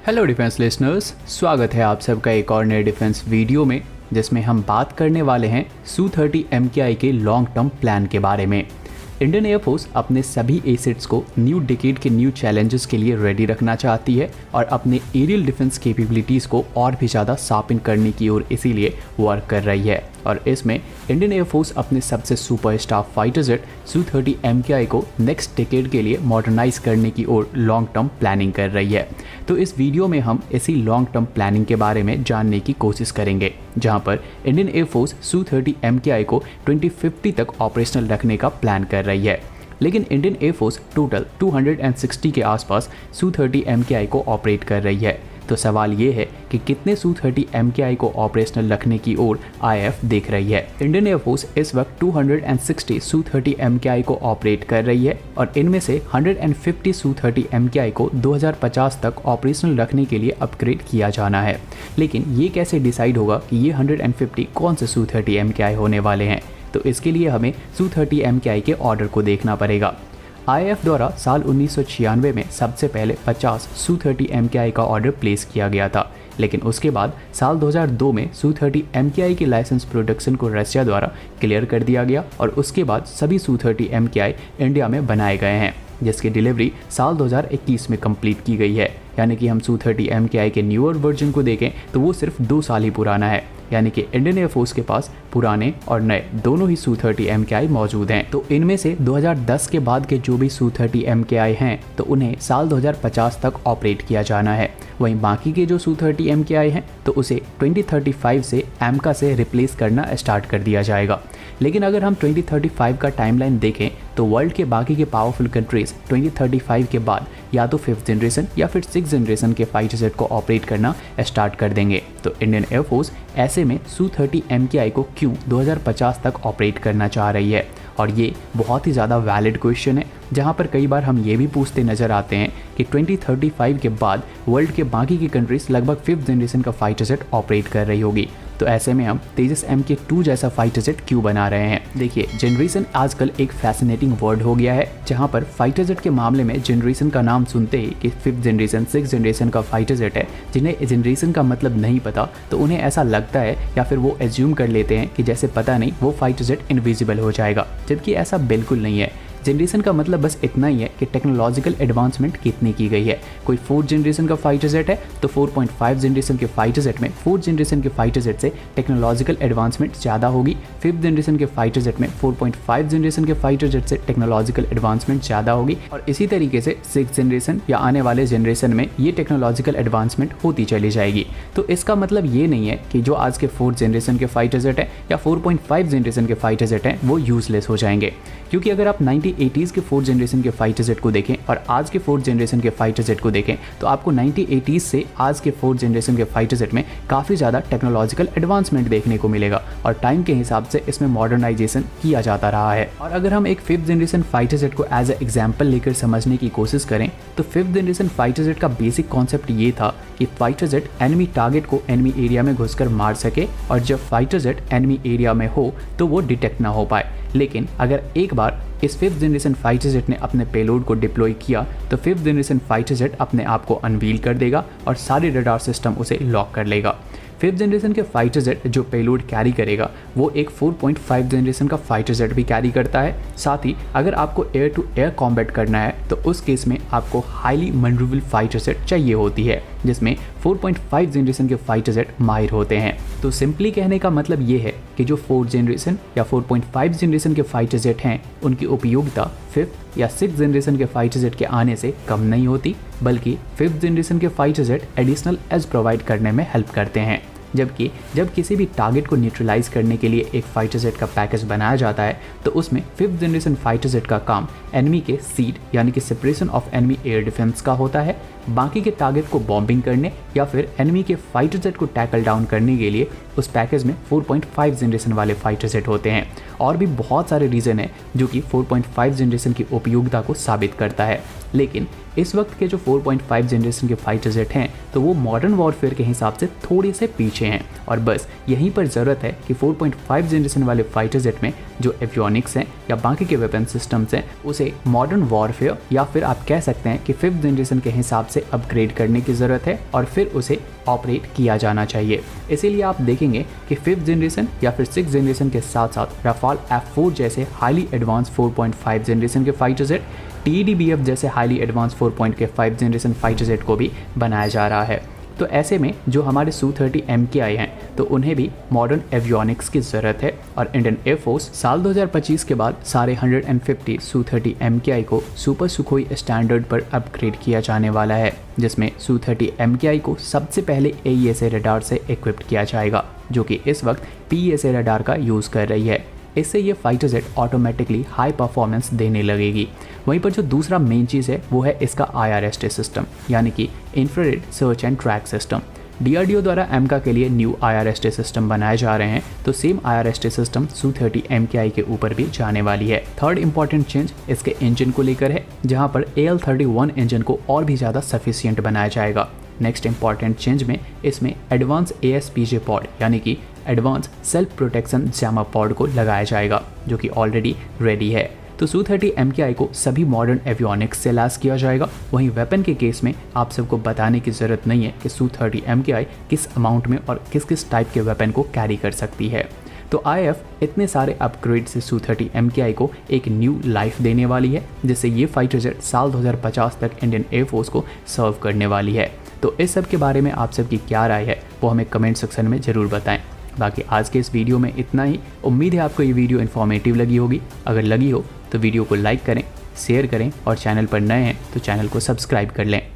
Hello defence listeners, स्वागत है आप सबका एक और नए डिफेंस वीडियो में जिसमें हम बात करने वाले हैं Su-30 MKI के लॉन्ग टर्म प्लान के बारे में। इंडियन एयरफोर्स अपने सभी एसेट्स को न्यू डिकेड के न्यू चैलेंजेस के लिए रेडी रखना चाहती है और अपने एरियल डिफेंस कैपेबिलिटीज़ को और भी ज़्यादा शार्पन करने की ओर इसीलिए वर्क कर रही है। और इसमें इंडियन एयरफोर्स अपने सबसे superstar fighter jet Su-30 MKI को नेक्स्ट डिकेड के लिए मॉडर्नाइज करने की ओर लॉन्ग टर्म प्लानिंग कर रही है। तो इस वीडियो में हम इसी लॉन्ग टर्म प्लानिंग के बारे में जानने की कोशिश करेंगे, जहां पर इंडियन एयरफोर्स Su-30 MKI को 2050 तक ऑपरेशनल रखने का प्लान कर रही है। लेकिन इंडियन एयरफोर्स टोटल 260 के आसपास Su-30 MKI को ऑपरेट कर रही है। तो सवाल ये है कि कितने Su-30 MKI को ऑपरेशनल रखने की ओर IAF देख रही है। इंडियन एयरफोर्स इस वक्त 260 Su-30 MKI को ऑपरेट कर रही है और इनमें से 150 Su-30 MKI को 2050 तक ऑपरेशनल रखने के लिए अपग्रेड किया जाना है। लेकिन ये कैसे डिसाइड होगा कि ये 150 कौन से Su-30 MKI होने वाले हैं? तो इसके लिए हमें Su-30 MKI के ऑर्डर को देखना पड़ेगा। IAF द्वारा साल 1996 में सबसे पहले 50 Su-30 MKI का ऑर्डर प्लेस किया गया था, लेकिन उसके बाद साल 2002 में Su-30 MKI के लाइसेंस प्रोडक्शन को रशिया द्वारा क्लियर कर दिया गया और उसके बाद सभी Su-30 MKI इंडिया में बनाए गए हैं, जिसकी डिलीवरी साल 2021 में कंप्लीट की गई है। यानी कि हम Su-30 MKI के न्यूअर वर्जन को देखें तो वो सिर्फ 2 साल ही पुराना है। यानी कि इंडियन एयरफोर्स के पास पुराने और नए दोनों ही Su-30 MKI मौजूद हैं। तो इनमें से 2010 के बाद के जो भी Su-30 MKI हैं तो उन्हें साल 2050 तक ऑपरेट किया जाना है। वहीं बाकी के जो Su-30 MKI हैं तो उसे 2035 से AMCA से रिप्लेस करना स्टार्ट कर दिया जाएगा। लेकिन अगर हम 2035 का टाइमलाइन देखें तो वर्ल्ड के बाकी के पावरफुल कंट्रीज 2035 के बाद या तो 5th जनरेशन या फिर 6th जनरेशन के फाइटर जेट को ऑपरेट करना स्टार्ट कर देंगे। तो इंडियन एयरफोर्स ऐसे में Su-30 MKI को क्यों 2050 तक ऑपरेट करना चाह रही है? और ये बहुत ही ज़्यादा वैलिड क्वेश्चन है, जहाँ पर कई बार हम ये भी पूछते नज़र आते हैं कि 2035 के बाद वर्ल्ड के बाकी की कंट्रीज लगभग 5th जनरेशन का फाइटर जेट ऑपरेट कर रही होगी। तो ऐसे में हम तेजस MK2 जैसा फाइटर जेट क्यों बना रहे हैं? देखिए, जनरेशन आजकल एक फैसिनेटिंग वर्ड हो गया है, जहाँ पर फाइटर जेट के मामले में जनरेशन का नाम सुनते ही कि 5th जनरेशन 6th जनरेशन का फाइटर जेट है, जिन्हें जनरेशन का मतलब नहीं पता तो उन्हें ऐसा लगता है या फिर वो एज्यूम कर लेते हैं कि जैसे पता नहीं वो फाइटर जेट इनविजिबल हो जाएगा, जबकि ऐसा बिल्कुल नहीं है। जनरेशन का मतलब बस इतना ही है कि टेक्नोलॉजिकल एडवांसमेंट कितनी की गई है। कोई 4th जनरेशन का फाइटर जेट है तो 4.5 जनरेशन के फाइटर जेट में 4th जनरेशन के फाइटर जेट से टेक्नोलॉजिकल एडवांसमेंट ज़्यादा होगी। 5th जनरेशन के फाइटर जेट में 4.5 जनरेशन के फाइटर जेट से टेक्नोलॉजिकल एडवांसमेंट ज़्यादा होगी और इसी तरीके से 6th जनरेशन या आने वाले जनरेशन में ये टेक्नोलॉजिकल एडवांसमेंट होती चली जाएगी। तो इसका मतलब ये नहीं है कि जो आज के 4th जनरेशन के फाइटर जेट है या 4.5 जनरेशन के फाइटर जेट हैं वो यूजलेस हो जाएंगे, क्योंकि अगर आप 1980s के 4th जनरेशन के फाइटर जेट को देखें और आज के 4th जनरेशन के फाइटर जेट को देखें तो आपको 1980s से आज के 4th जनरेशन के फाइटर जेट में काफ़ी ज़्यादा टेक्नोलॉजिकल एडवांसमेंट देखने को मिलेगा और टाइम के हिसाब से इसमें मॉडर्नाइजेशन किया जाता रहा है। और अगर हम एक 5th जनरेशन फाइटर जेट को एज ए एग्जाम्पल लेकर समझने की कोशिश करें तो 5th जनरेशन फाइटर जेट का बेसिक कॉन्सेप्ट ये था कि फाइटर जेट एनिमी टारगेट को एनिमी एरिया में घुसकर मार सके और जब फाइटर जेट एनिमी एरिया में हो तो वो डिटेक्ट ना हो पाए। लेकिन अगर एक बार इस 5th जनरेशन फाइटर जेट ने अपने पेलोड को डिप्लॉय किया तो 5th जनरेशन फाइटर जेट अपने आप को अनवील कर देगा और सारे रडार सिस्टम उसे लॉक कर लेगा। 5th जनरेशन के फाइटर जेट जो पेलोड कैरी करेगा वो एक 4.5 जनरेशन का फाइटर जेट भी कैरी करता है। साथ ही अगर आपको एयर टू एयर कॉम्बैट करना है तो उस केस में आपको हाईली मैन्यूवरेबल फाइटर जेट चाहिए होती है, जिसमें 4.5 जनरेशन के फाइटर जेट माहिर होते हैं। तो सिंपली कहने का मतलब ये है कि जो 4th जनरेशन या 4.5 जनरेशन के फाइटर जेट हैं उनकी उपयोगिता 5th या 6th जनरेशन के फाइटर जेट के आने से कम नहीं होती, बल्कि 5th जनरेशन के fighter jet additional edge provide करने में हेल्प करते हैं। जबकि जब किसी भी टारगेट को न्यूट्रलाइज करने के लिए एक फाइटर जेट का पैकेज बनाया जाता है तो उसमें 5th जनरेशन फाइटर जेट का काम एनिमी के सीड यानी कि separation of enemy air defence का होता है। बाकी के टारगेट को बॉम्बिंग करने या फिर एनिमी के फाइटर जेट को टैकल डाउन करने के लिए उस पैकेज में 4.5 जनरेशन वाले फाइटर जेट होते हैं। और भी बहुत सारे रीज़न है जो कि 4.5 जनरेशन की उपयोगिता को साबित करता है। लेकिन इस वक्त के जो 4.5 जनरेशन के फाइटर जेट हैं तो वो मॉडर्न वॉरफेयर के हिसाब से थोड़े से पीछे पीछे हैं और बस यहीं पर ज़रूरत है कि 4.5 जनरेशन वाले फाइटर जेट में जो एवियोनिक्स हैं या बाकी के वेपन सिस्टम्स हैं उसे मॉडर्न वॉरफेयर या फिर आप कह सकते हैं कि 5th जनरेशन के हिसाब से अपग्रेड करने की ज़रूरत है और फिर उसे ऑपरेट किया जाना चाहिए। इसीलिए आप देखेंगे कि 5th जनरेशन या फिर 6th जनरेशन के साथ साथ राफाल F4 जैसे हाईली एडवांस 4.5 जनरेशन के फाइटर जेट, TDBF जैसे highly advance 4.5 generation fighter jet को भी बनाया जा रहा है। तो ऐसे में जो हमारे Su-30 MKI हैं तो उन्हें भी मॉडर्न एवियोनिक्स की ज़रूरत है और इंडियन एयरफोर्स साल 2025 के बाद सारे 150 Su-30 MKI को सुपर सुखोई स्टैंडर्ड पर अपग्रेड किया जाने वाला है, जिसमें Su-30 MKI को सबसे पहले AESA रडार से इक्विप्ड किया जाएगा जो कि इस वक्त PESA रडार का यूज़ कर रही है। इससे ये fighter jet automatically high performance देने लगेगी। वहीं पर जो दूसरा मेन चीज़ है वो है इसका IRST सिस्टम यानी कि infrared search and track system. DRDO द्वारा एमका के लिए न्यू IRST सिस्टम बनाए जा रहे हैं तो same IRST system Su-30 MKI के ऊपर भी जाने वाली है। थर्ड इंपॉर्टेंट चेंज इसके इंजन को लेकर है जहां पर AL-31 इंजन को और भी ज़्यादा सफिशिएंट बनाया जाएगा। नेक्स्ट इंपॉर्टेंट चेंज में इसमें एडवांस ASPJ पॉड यानी कि advance self protection jammer pod को लगाया जाएगा जो कि ऑलरेडी रेडी है। तो Su-30 MKI को सभी मॉडर्न एवियोनिक्स से लैस किया जाएगा। वहीं वेपन के केस में आप सबको बताने की ज़रूरत नहीं है कि Su-30 MKI किस अमाउंट में और किस किस टाइप के वेपन को कैरी कर सकती है। तो IAF इतने सारे अपग्रेड से Su-30 MKI को एक न्यू लाइफ देने वाली है जिससे ये फाइटर जेट साल 2050 तक इंडियन एयरफोर्स को सर्व करने वाली है। तो इस सब के बारे में आप सबकी क्या राय है वो हमें कमेंट सेक्शन में ज़रूर बताएं। बाकी आज के इस वीडियो में इतना ही। उम्मीद है आपको ये वीडियो इन्फॉर्मेटिव लगी होगी। अगर लगी हो तो वीडियो को लाइक करें, शेयर करें और चैनल पर नए हैं तो चैनल को सब्सक्राइब कर लें।